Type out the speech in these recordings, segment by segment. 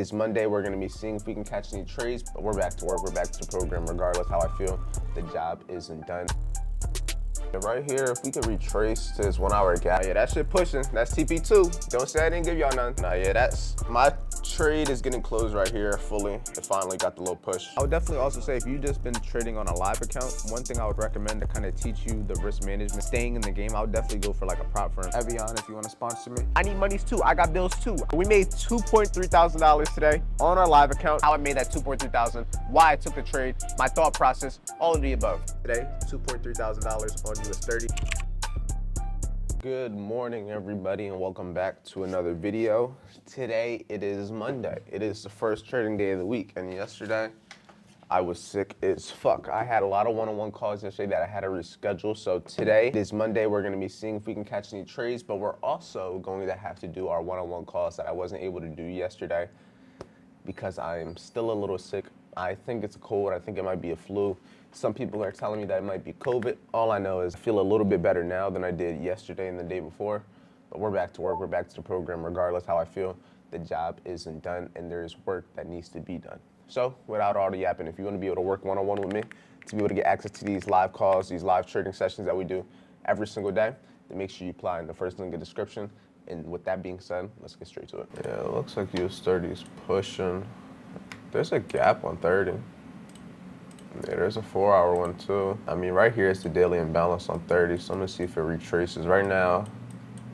is Monday. We're gonna be seeing if we can catch any trades, but we're back to work. We're back to the program regardless how I feel. The job isn't done. Right here, if we could retrace to this 1 hour gap. Yeah, that shit pushing. That's TP2. Don't say I didn't give y'all none. Nah, yeah, that's my trade is getting closed right here fully. It finally got the little push. I would definitely also say if you've just been trading on a live account, one thing I would recommend to kind of teach you the risk management, staying in the game, I would definitely go for like a prop firm. Evian, if you want to sponsor me. I need monies too. I got bills too. We made $2,300 today on our live account. How I made that $2,300, why I took the trade, my thought process, all of the above. Today, $2,300 on US30. Good morning, everybody, and welcome back to another video. Today, it is Monday. It is the first trading day of the week, and yesterday, I was sick as fuck. I had a lot of one-on-one calls yesterday that I had to reschedule, so today, it is Monday. We're gonna be seeing if we can catch any trades, but we're also going to have to do our one-on-one calls that I wasn't able to do yesterday because I'm still a little sick. I think it's a cold. I think it might be a flu. Some people are telling me that it might be COVID. All I know is I feel a little bit better now than I did yesterday and the day before. But we're back to work. We're back to the program regardless how I feel. The job isn't done and there's work that needs to be done. So without all the yapping, if you want to be able to work one-on-one with me, to be able to get access to these live calls, these live trading sessions that we do every single day, then make sure you apply in the first link in the description. And with that being said, let's get straight to it. Yeah, it looks like US30 is pushing. There's a gap on 30. Yeah, there's a 4 hour one too. I mean, right here is the daily imbalance on 30, so I'm gonna see if it retraces. Right now,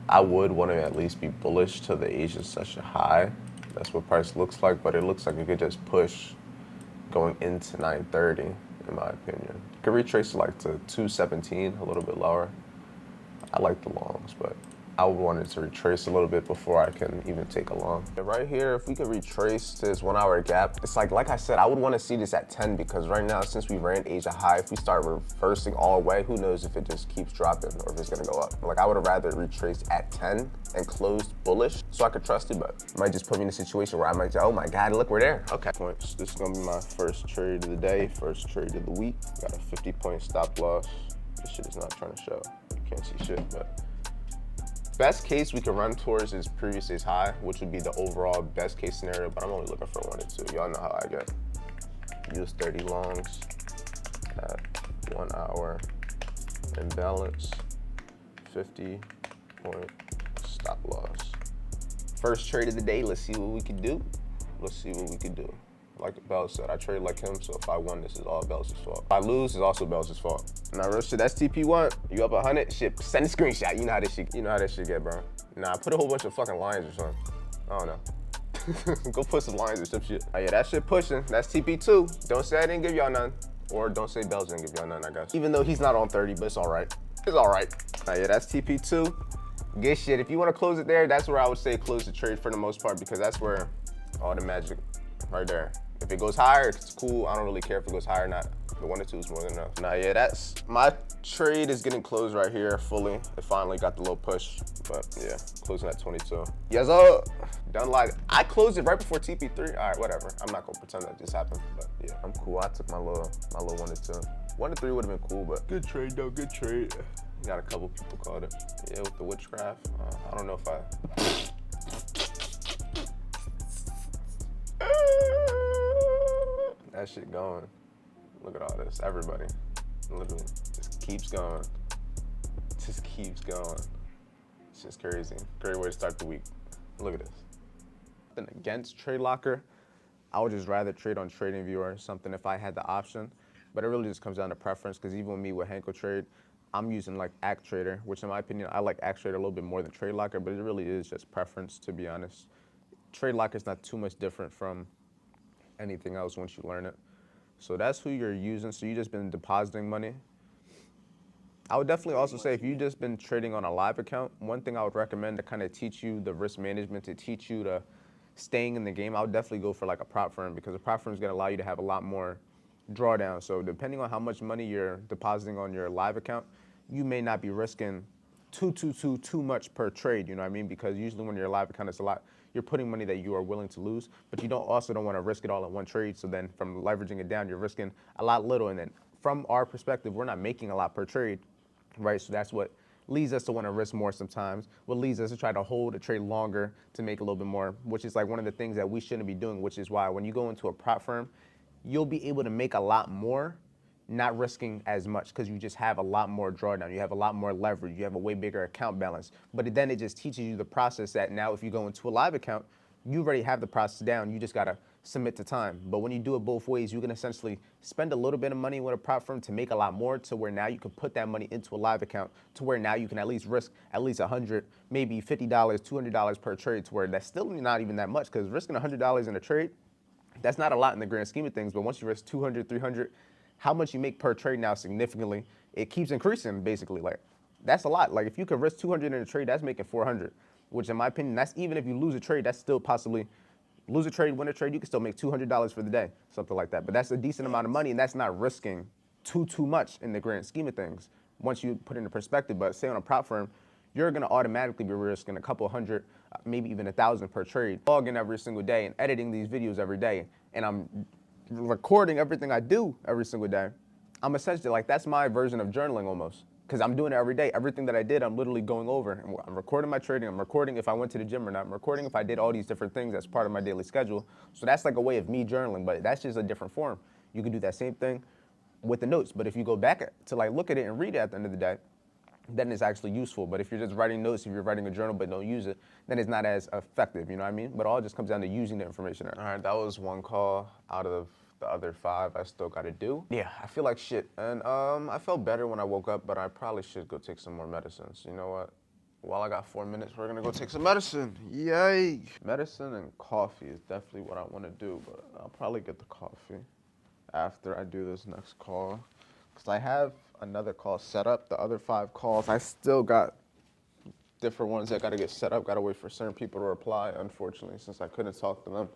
I would want to at least be bullish to the Asian session high. That's what price looks like, but it looks like it could just push going into 930, in my opinion. It could retrace like to 217, a little bit lower. I like the longs, but I would want it to retrace a little bit before I can even take a long. Right here, if we could retrace to this 1 hour gap, it's like I said, I would want to see this at 10 because right now, since we ran Asia high, if we start reversing all the way, who knows if it just keeps dropping or if it's gonna go up. Like I would have rather retraced at 10 and closed bullish so I could trust it, but it might just put me in a situation where I might say, oh my God, look, we're there. Okay. Points. This is gonna be my first trade of the day, first trade of the week. Got a 50-point stop loss. This shit is not trying to show. You can't see shit, but best case we can run towards is previous day's high, which would be the overall best case scenario, but I'm only looking for 1 or 2. Y'all know how I get. US30 longs at 1 hour imbalance, 50-point stop loss. First trade of the day, let's see what we can do. Let's see what we can do. Like Bell said, I trade like him, so if I win, this is all Bell's fault. If I lose, it's also Bell's fault. Nah, real shit, that's TP1. You up 100? Shit, send a screenshot. You know how this shit get, bro. Nah, put a whole bunch of fucking lines or something. I don't know. Go put some lines or some shit. Oh yeah, that shit pushing. That's TP2. Don't say I didn't give y'all none. Or don't say Bell's didn't give y'all none, I guess. Even though he's not on 30, but it's all right. It's all right. Oh yeah, that's TP2. Good shit. If you want to close it there, that's where I would say close the trade for the most part because that's where all the magic right there. If it goes higher, it's cool. I don't really care if it goes higher or not. The 1 or 2 is more than enough. Nah, yeah, that's my trade is getting closed right here fully. It finally got the little push, but yeah, closing at 22. Yes, done like I closed it right before TP3. All right, whatever. I'm not gonna pretend that just happened, but yeah, I'm cool. I took my little 1 or 2. 1 to 3 would have been cool, but good trade though. Good trade. Got a couple people called it. Yeah, with the witchcraft. I don't know if I. That shit going. Look at all this, everybody. Literally, just keeps going. Just keeps going. It's just crazy. Great way to start the week. Look at this. Nothing against TradeLocker. I would just rather trade on TradingView or something if I had the option. But it really just comes down to preference because even with me with Hanko Trade, I'm using like ActTrader, which in my opinion, I like ActTrader a little bit more than TradeLocker, but it really is just preference, to be honest. TradeLocker is not too much different from anything else once you learn it. So that's who you're using. So you just been depositing money. I would definitely also say if you just been trading on a live account, one thing I would recommend to kind of teach you the risk management, to teach you to staying in the game, I would definitely go for like a prop firm because a prop firm is going to allow you to have a lot more drawdown. So depending on how much money you're depositing on your live account, you may not be risking too much per trade, you know what I mean? Because usually when you're a live account, it's a lot, you're putting money that you are willing to lose, but you don't want to risk it all in one trade. So then from leveraging it down, you're risking a lot little. And then from our perspective, we're not making a lot per trade, right? So that's what leads us to want to risk more sometimes, what leads us to try to hold a trade longer to make a little bit more, which is like one of the things that we shouldn't be doing, which is why when you go into a prop firm, you'll be able to make a lot more, not risking as much because you just have a lot more drawdown. You have a lot more leverage. You have a way bigger account balance. But then it just teaches you the process that now if you go into a live account, you already have the process down. You just got to submit to time. But when you do it both ways, you can essentially spend a little bit of money with a prop firm to make a lot more to where now you can put that money into a live account to where now you can at least risk at least $100, maybe $50, $200 per trade to where that's still not even that much because risking $100 in a trade, that's not a lot in the grand scheme of things. But once you risk 200, 300, how much you make per trade now significantly, it keeps increasing basically. Like that's a lot. Like if you could risk 200 in a trade, that's making 400, which in my opinion, that's even if you lose a trade, that's still possibly lose a trade, win a trade, you can still make $200 for the day, something like that. But that's a decent amount of money, and that's not risking too much in the grand scheme of things once you put it into perspective. But say on a prop firm, you're gonna automatically be risking a couple hundred, maybe even 1,000 per trade. Logging every single day and editing these videos every day, and I'm recording everything I do every single day. I'm essentially like, that's my version of journaling almost. Because I'm doing it every day. Everything that I did, I'm literally going over. And I'm recording my trading. I'm recording if I went to the gym or not. I'm recording if I did all these different things as part of my daily schedule. So that's like a way of me journaling, but that's just a different form. You can do that same thing with the notes. But if you go back to like look at it and read it at the end of the day, then it's actually useful. But if you're just writing notes, if you're writing a journal but don't use it, then it's not as effective, you know what I mean? But it all just comes down to using the information. All right, that was one call out of the other 5 I still got to do. Yeah, I feel like shit. And I felt better when I woke up, but I probably should go take some more medicines. You know what? While I got 4 minutes, we're gonna go take some medicine. Yay! Medicine and coffee is definitely what I want to do, but I'll probably get the coffee after I do this next call. Because I have another call set up. The other 5 calls, I still got different ones that got to get set up. Got to wait for certain people to reply, unfortunately, since I couldn't talk to them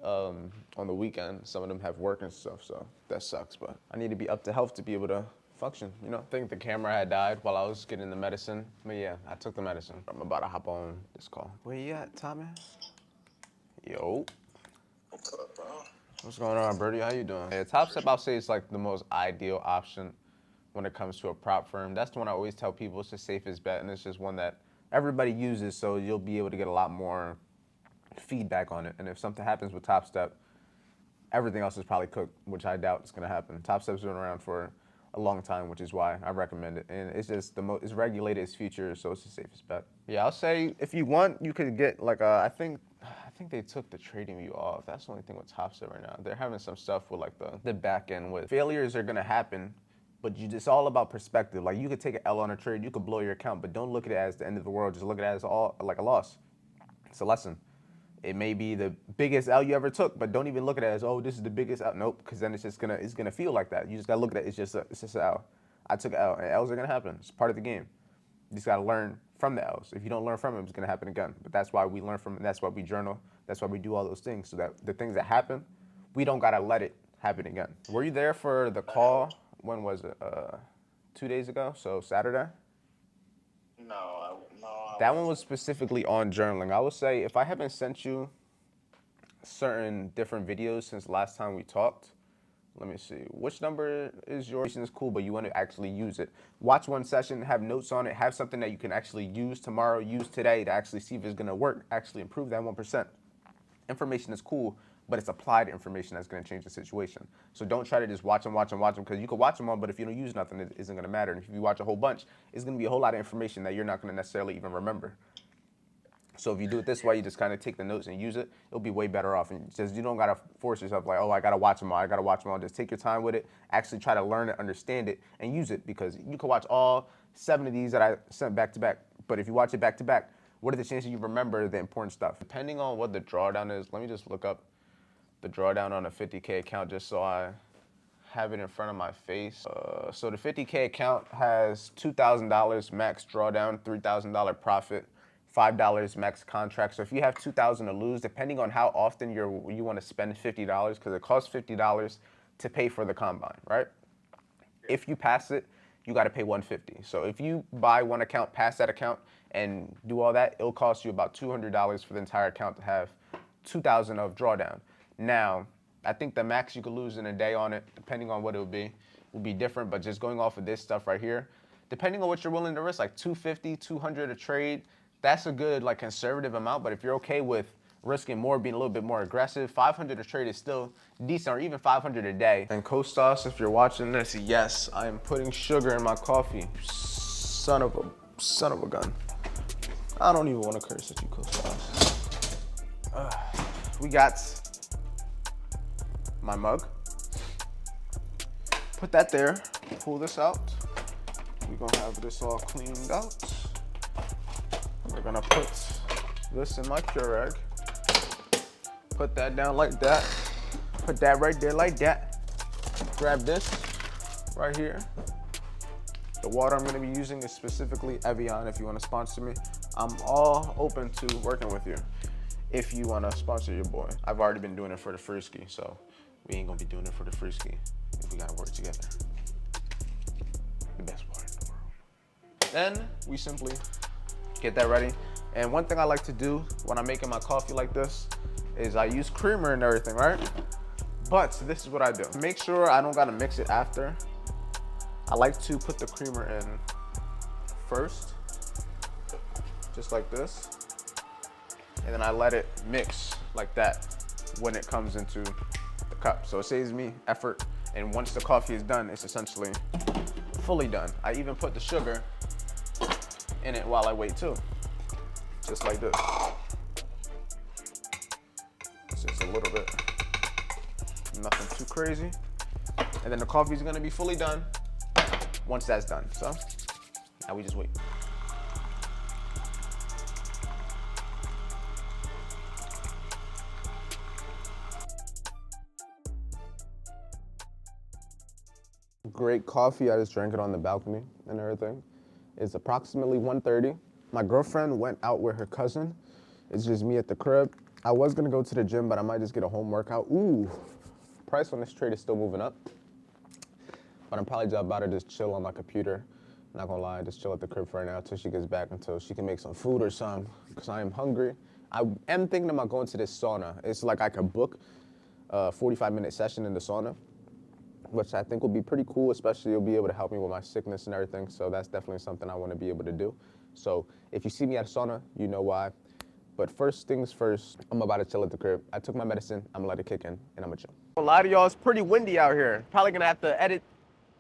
on the weekend. Some of them have work and stuff, so that sucks. But I need to be up to health to be able to function, you know? I think the camera had died while I was getting the medicine. But yeah, I took the medicine. I'm about to hop on this call. Where you at, Thomas? Yo. What's up, bro? What's going on, Birdie? How you doing? Yeah, Top Step, I'll say it's like the most ideal option when it comes to a prop firm. That's the one I always tell people it's the safest bet, and it's just one that everybody uses, so you'll be able to get a lot more feedback on it. And if something happens with Top Step, everything else is probably cooked, which I doubt is going to happen. Top Step's been around for a long time, which is why I recommend it. And it's just it's regulated, it's future, so it's the safest bet. Yeah, I'll say if you want, you could get like I think they took the trading view off. That's the only thing with Top Step right now. They're having some stuff with like the back end with failures are going to happen. But it's all about perspective. Like you could take an L on a trade, you could blow your account, but don't look at it as the end of the world. Just look at it as all like a loss. It's a lesson. It may be the biggest L you ever took, but don't even look at it as, oh, this is the biggest L. Nope, because then it's gonna feel like that. You just gotta look at it. It's just an L. I took an L, and L's are gonna happen. It's part of the game. You just gotta learn from the L's. If you don't learn from them, it's gonna happen again. But that's why we learn from it. That's why we journal. That's why we do all those things, so that the things that happen, we don't gotta let it happen again. Were you there for the call? When was it? 2 days ago, so Saturday? No. That one was specifically on journaling. I would say if I haven't sent you certain different videos since last time we talked, let me see. Which number is yours? It's cool, but you want to actually use it. Watch one session, have notes on it, have something that you can actually use tomorrow, use today to actually see if it's going to work, actually improve that 1%. Information is cool, but it's applied information that's going to change the situation. So don't try to just watch them, because you can watch them all, but if you don't use nothing, it isn't going to matter. And if you watch a whole bunch, it's going to be a whole lot of information that you're not going to necessarily even remember. So if you do it this way, you just kind of take the notes and use it, it'll be way better off. And just you don't got to force yourself like, oh, I got to watch them all. Just take your time with it, actually try to learn it, understand it, and use it, because you can watch all 7 of these that I sent back to back. But if you watch it back to back, what are the chances you remember the important stuff? Depending on what the drawdown is, let me just look up the drawdown on a 50K account just so I have it in front of my face. So the 50K account has $2,000 max drawdown, $3,000 profit, $5 max contract. So if you have $2,000 to lose, depending on how often you want to spend $50, because it costs $50 to pay for the combine, right? If you pass it, you got to pay $150. So if you buy one account, pass that account, and do all that, it'll cost you about $200 for the entire account to have $2,000 of drawdown. Now, I think the max you could lose in a day on it, depending on what it will be different. But just going off of this stuff right here, depending on what you're willing to risk, like 250, 200 a trade, that's a good like conservative amount. But if you're okay with risking more, being a little bit more aggressive, 500 a trade is still decent, or even 500 a day. And Kostas, if you're watching this, yes, I am putting sugar in my coffee. Son of a gun. I don't even want to curse at you, Kostas. We got my mug. Put that there, pull this out. We're gonna have this all cleaned out. We're gonna put this in my Keurig. Put that down like that. Put that right there like that. Grab this right here. The water I'm gonna be using is specifically Evian. If you wanna sponsor me, I'm all open to working with you. If you wanna sponsor your boy. I've already been doing it for the Free-ski, so we ain't gonna be doing it for the Free-ski if we gotta work together. The best part in the world. Then we simply get that ready. And one thing I like to do when I'm making my coffee like this is I use creamer and everything, right? But this is what I do. Make sure I don't gotta mix it after. I like to put the creamer in first, just like this. And then I let it mix like that when it comes into the cup. So it saves me effort. And once the coffee is done, it's essentially fully done. I even put the sugar in it while I wait too. Just like this. It's just a little bit, nothing too crazy. And then the coffee is gonna be fully done once that's done. So now we just wait. Great coffee. I just drank it on the balcony and everything. It's approximately 1:30. My girlfriend went out with her cousin. It's just me at the crib. I was gonna go to the gym, but I might just get a home workout. Ooh, price on this trade is still moving up. But I'm probably just about to just chill on my computer. Not gonna lie, just chill at the crib for right now until she gets back, until she can make some food or something, because I am hungry. I am thinking about going to this sauna. It's like I could book a 45-minute session in the sauna, which I think will be pretty cool, especially it'll be able to help me with my sickness and everything. So that's definitely something I want to be able to do. So if you see me at a sauna, you know why. But first things first, I'm about to chill at the crib. I took my medicine, I'm gonna let it kick in, and I'm gonna chill. A lot of y'all, it's pretty windy out here. Probably gonna have to edit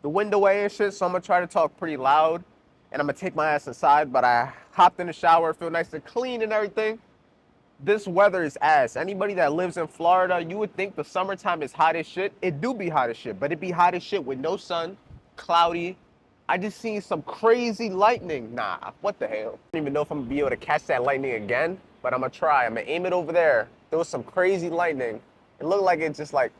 the wind away and shit, so I'm gonna try to talk pretty loud, and I'm gonna take my ass inside, but I hopped in the shower, feel nice and clean and everything. This weather is ass. Anybody that lives in Florida, you would think the summertime is hot as shit. It do be hot as shit, but it be hot as shit with no sun, cloudy. I just seen some crazy lightning. Nah, what the hell? I don't even know if I'm gonna be able to catch that lightning again, but I'm gonna try. I'm gonna aim it over there. There was some crazy lightning. It looked like it just like,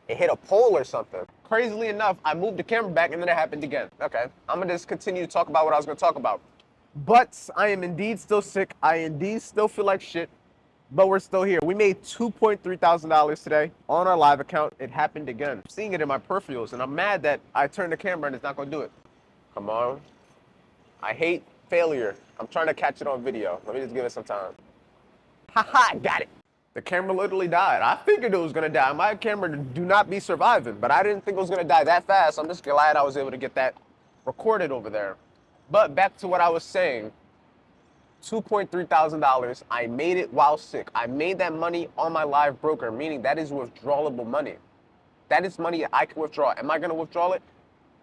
it hit a pole or something. Crazily enough, I moved the camera back and then it happened again. Okay, I'm gonna just continue to talk about what I was gonna talk about. But I am indeed still sick. I indeed still feel like shit. But we're still here. We made $2,300 today on our live account. It happened again. I'm seeing it in my peripherals, and I'm mad that I turned the camera and it's not gonna do it. Come on. I hate failure. I'm trying to catch it on video. Let me just give it some time. Haha, got it. The camera literally died. I figured it was gonna die. My camera do not be surviving, but I didn't think it was gonna die that fast. I'm just glad I was able to get that recorded over there. But back to what I was saying. $2,300. I made it while sick. I made that money on my live broker, meaning that is withdrawable money. That is money that I can withdraw. Am I going to withdraw it?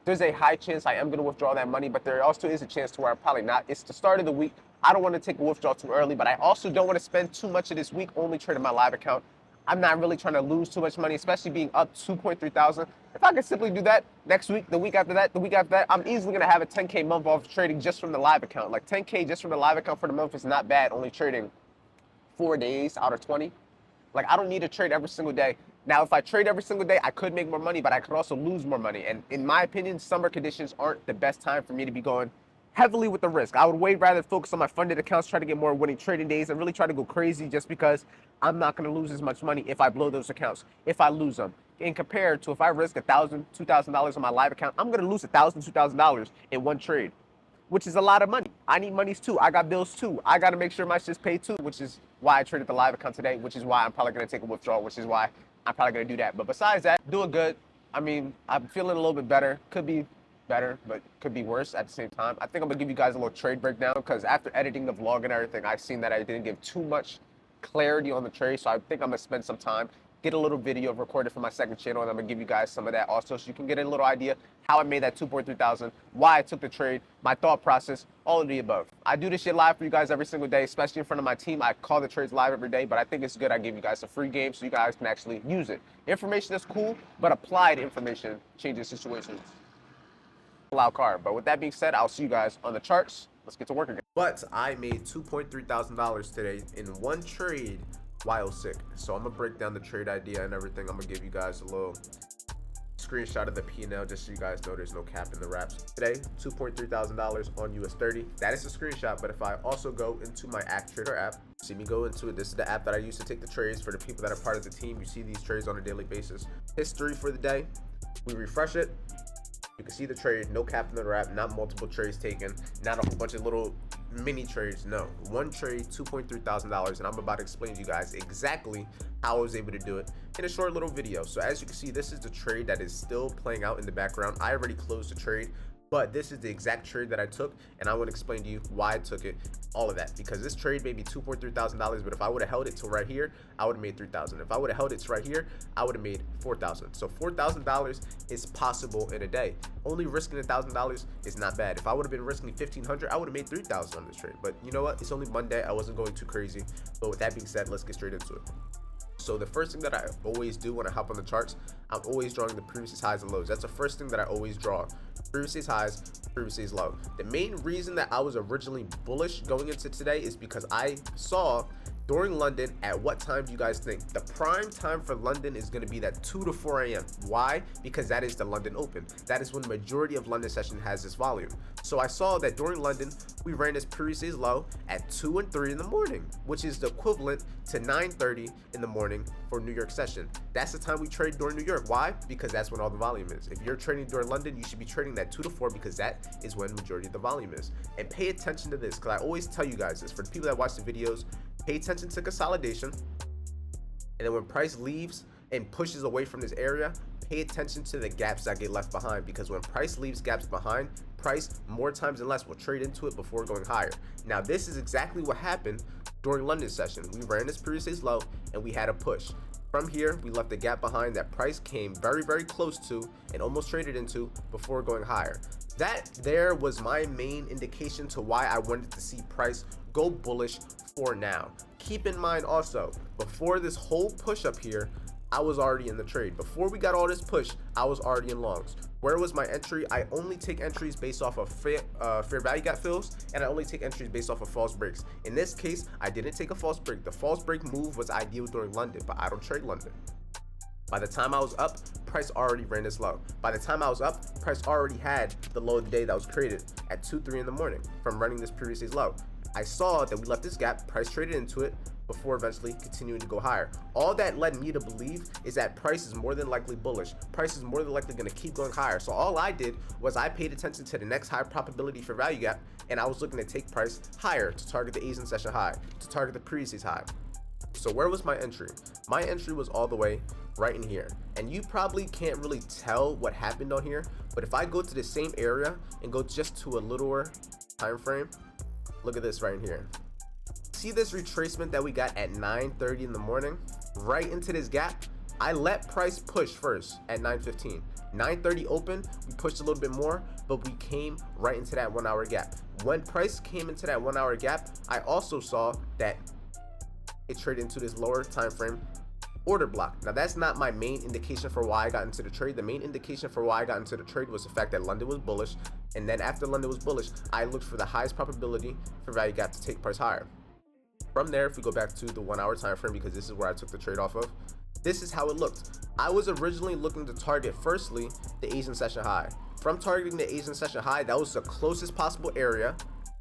There's a high chance I am going to withdraw that money, but there also is a chance to where I'm probably not. It's the start of the week. I don't want to take a withdrawal too early, but I also don't want to spend too much of this week only trading my live account. I'm not really trying to lose too much money, especially being up $2,300. If I could simply do that next week, the week after that, the week after that, I'm easily gonna have a 10K month off trading just from the live account. Like 10K just from the live account for the month is not bad, only trading 4 days out of 20. Like I don't need to trade every single day. Now, if I trade every single day, I could make more money, but I could also lose more money. And in my opinion, summer conditions aren't the best time for me to be going heavily with the risk. I would way rather focus on my funded accounts, try to get more winning trading days, and really try to go crazy just because I'm not going to lose as much money if I blow those accounts, if I lose them. And compared to if I risk $1,000, $2,000 on my live account, I'm going to lose $1,000, $2,000 in one trade, which is a lot of money. I need monies too. I got bills too. I got to make sure my shit's paid too, which is why I traded the live account today, which is why I'm probably going to take a withdrawal, which is why I'm probably going to do that. But besides that, doing good. I mean, I'm feeling a little bit better. Could be better, but could be worse at the same time. I think I'm gonna give you guys a little trade breakdown because after editing the vlog and everything, I've seen that I didn't give too much clarity on the trade. So I think I'm gonna spend some time, get a little video recorded for my second channel, and I'm gonna give you guys some of that also so you can get a little idea how I made that 2.3 thousand, why I took the trade, my thought process, all of the above. I do this shit live for you guys every single day, especially in front of my team. I call the trades live every day, but I think it's good I give you guys a free game so you guys can actually use it. Information is cool, but applied information changes situations. Loud car. But with that being said, I'll see you guys on the charts. Let's get to work again. But I made $2.3 thousand today in one trade while sick. So I'm gonna break down the trade idea and everything. I'm gonna give you guys a little screenshot of the P&L just so you guys know there's no cap in the wraps. Today, $2.3 thousand on US 30. That is a screenshot, but if I also go into my ActTrader app, see me go into it. This is the app that I use to take the trades for the people that are part of the team. You see these trades on a daily basis. History for the day. We refresh it. You can see the trade, no cap in the wrap, not multiple trades taken, not a whole bunch of little mini trades. No, one trade, $2.3 thousand, and I'm about to explain to you guys exactly how I was able to do it in a short little video. So as you can see, this is the trade that is still playing out in the background. I already closed the trade, but this is the exact trade that I took, and I want to explain to you why I took it, all of that, because this trade made me $2.3 thousand, but if I would have held it till right here, I would have made $3,000. If I would have held it to right here, I would have made $4,000. So $4,000 is possible in a day. Only risking $1,000 is not bad. If I would have been risking $1,500, I would have made $3,000 on this trade. But you know what? It's only Monday. I wasn't going too crazy. But with that being said, let's get straight into it. So the first thing that I always do when I hop on the charts, I'm always drawing the previous highs and lows. That's the first thing that I always draw. Previous highs, previous low. The main reason that I was originally bullish going into today is because I saw during London, at what time do you guys think? The prime time for London is going to be that 2 to 4 a.m. Why? Because that is the London Open. That is when the majority of London session has this volume. So I saw that during London, we ran this previous day's low at 2 and 3 in the morning, which is the equivalent to 9:30 in the morning for New York session. That's the time we trade during New York. Why? Because that's when all the volume is. If you're trading during London, you should be trading that 2 to 4 because that is when majority of the volume is. And pay attention to this, because I always tell you guys this. For the people that watch the videos, pay attention to consolidation, and then when price leaves and pushes away from this area, pay attention to the gaps that get left behind, because when price leaves gaps behind, price more times than less will trade into it before going higher. Now this is exactly what happened during London session. We ran this previous day's low and we had a push. From here, we left a gap behind that price came very, very close to and almost traded into before going higher. That there was my main indication to why I wanted to see price go bullish for now. Keep in mind also, before this whole push up here, I was already in the trade. Before we got all this push, I was already in longs. Where was my entry? I only take entries based off of fair value gap fills, and I only take entries based off of false breaks. In this case, I didn't take a false break. The false break move was ideal during London, but I don't trade London. By the time I was up, price already ran this low. By the time I was up, price already had the low of the day that was created at 2, 3 in the morning from running this previous day's low. I saw that we left this gap, price traded into it before eventually continuing to go higher. All that led me to believe is that price is more than likely bullish. Price is more than likely going to keep going higher. So all I did was I paid attention to the next high probability for value gap, and I was looking to take price higher to target the Asian session high, to target the previous day's high. So where was my entry? My entry was all the way right in here. And you probably can't really tell what happened on here, but if I go to the same area and go just to a littler time frame, look at this right in here. See this retracement that we got at 9:30 in the morning? Right into this gap. I let price push first at 9:15. 9:30 open, we pushed a little bit more, but we came right into that 1 hour gap. When price came into that 1 hour gap, I also saw that it traded into this lower time frame order block. Now that's not my main indication for why I got into the trade. The main indication for why I got into the trade was the fact that London was bullish, and then after London was bullish, I looked for the highest probability for value gap to take price higher. From there, if we go back to the 1 hour time frame, because this is where I took the trade off of, this is how it looked. I was originally looking to target firstly the Asian session high. From targeting the Asian session high, that was the closest possible area,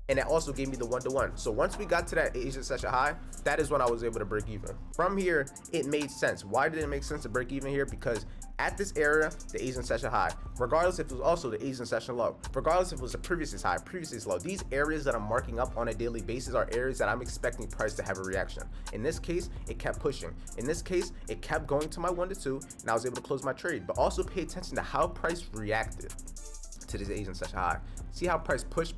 and it also gave me the 1-to-1. So once we got to that Asian session high, that is when I was able to break even. From here, it made sense. Why did it make sense to break even here? Because at this area, the Asian session high, regardless if it was also the Asian session low, regardless if it was the previous high, previous low, these areas that I'm marking up on a daily basis are areas that I'm expecting price to have a reaction. In this case, it kept pushing. In this case, it kept going to my 1 to 2, and I was able to close my trade. But also pay attention to how price reacted to this Asian session high. See how price push?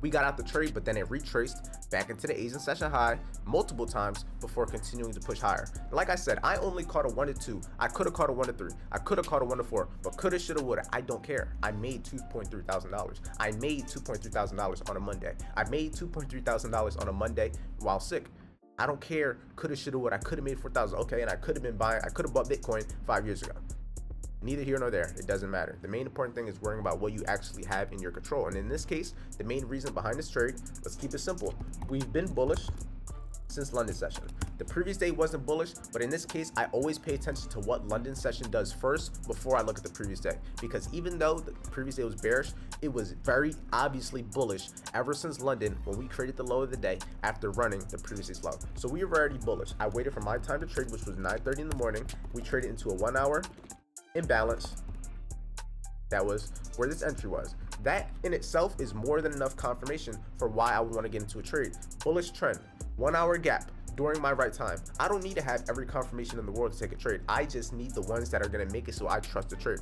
We got out the trade, but then it retraced back into the Asian session high multiple times before continuing to push higher. Like I said, I only caught a 1 to 2. I could have caught a 1 to 3. I could have caught a 1 to 4, but coulda, shoulda, woulda. I don't care. I made $2.3 thousand. I made $2.3 thousand on a Monday. I made $2.3 thousand on a Monday while sick. I don't care. Coulda, shoulda, woulda. I could have made 4,000. Okay, and I could have been buying. I could have bought Bitcoin 5 years ago. Neither here nor there. It doesn't matter. The main important thing is worrying about what you actually have in your control. And in this case, the main reason behind this trade, let's keep it simple. We've been bullish since London session. The previous day wasn't bullish, but in this case, I always pay attention to what London session does first before I look at the previous day. Because even though the previous day was bearish, it was very obviously bullish ever since London when we created the low of the day after running the previous day's low. So we were already bullish. I waited for my time to trade, which was 9:30 in the morning. We traded into a 1 hour imbalance. That was where this entry was. That in itself is more than enough confirmation for why I would want to get into a trade. Bullish trend, 1 hour gap during my right time. I don't need to have every confirmation in the world to take a trade. I just need the ones that are going to make it so I trust the trade.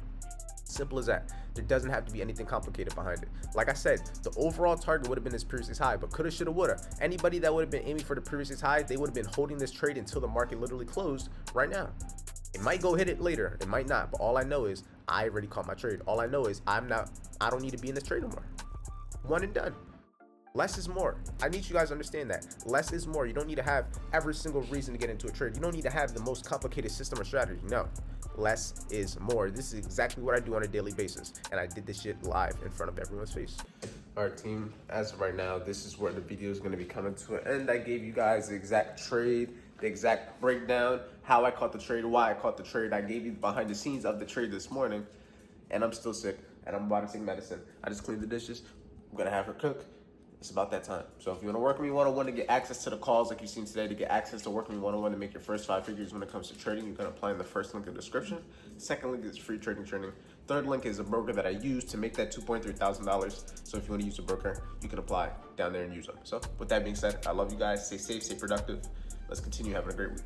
Simple as that. There doesn't have to be anything complicated behind it. Like I said, the overall target would have been this previous high, but coulda, shoulda, woulda. Anybody that would have been aiming for the previous high, they would have been holding this trade until the market literally closed right now. It might go hit it later, it might not, but all I know is I already caught my trade. All I know is I don't need to be in this trade no more. One and done. Less is more. I need you guys to understand that. Less is more. You don't need to have every single reason to get into a trade. You don't need to have the most complicated system or strategy. No. Less is more. This is exactly what I do on a daily basis. And I did this shit live in front of everyone's face. All right, team. As of right now, this is where the video is going to be coming to an end. I gave you guys the exact trade, the exact breakdown, how I caught the trade, why I caught the trade. I gave you behind the scenes of the trade this morning. And I'm still sick. And I'm about to take medicine. I just cleaned the dishes. I'm going to have her cook. It's about that time. So if you want to work with me one-on-one to get access to the calls like you've seen today, to get access to working with me one-on-one to make your first 5 figures when it comes to trading, you can apply in the first link in the description. Second link is free trading training. Third link is a broker that I use to make that $2.3 thousand. So if you want to use a broker, you can apply down there and use them. So with that being said, I love you guys. Stay safe, stay productive. Let's continue having a great week.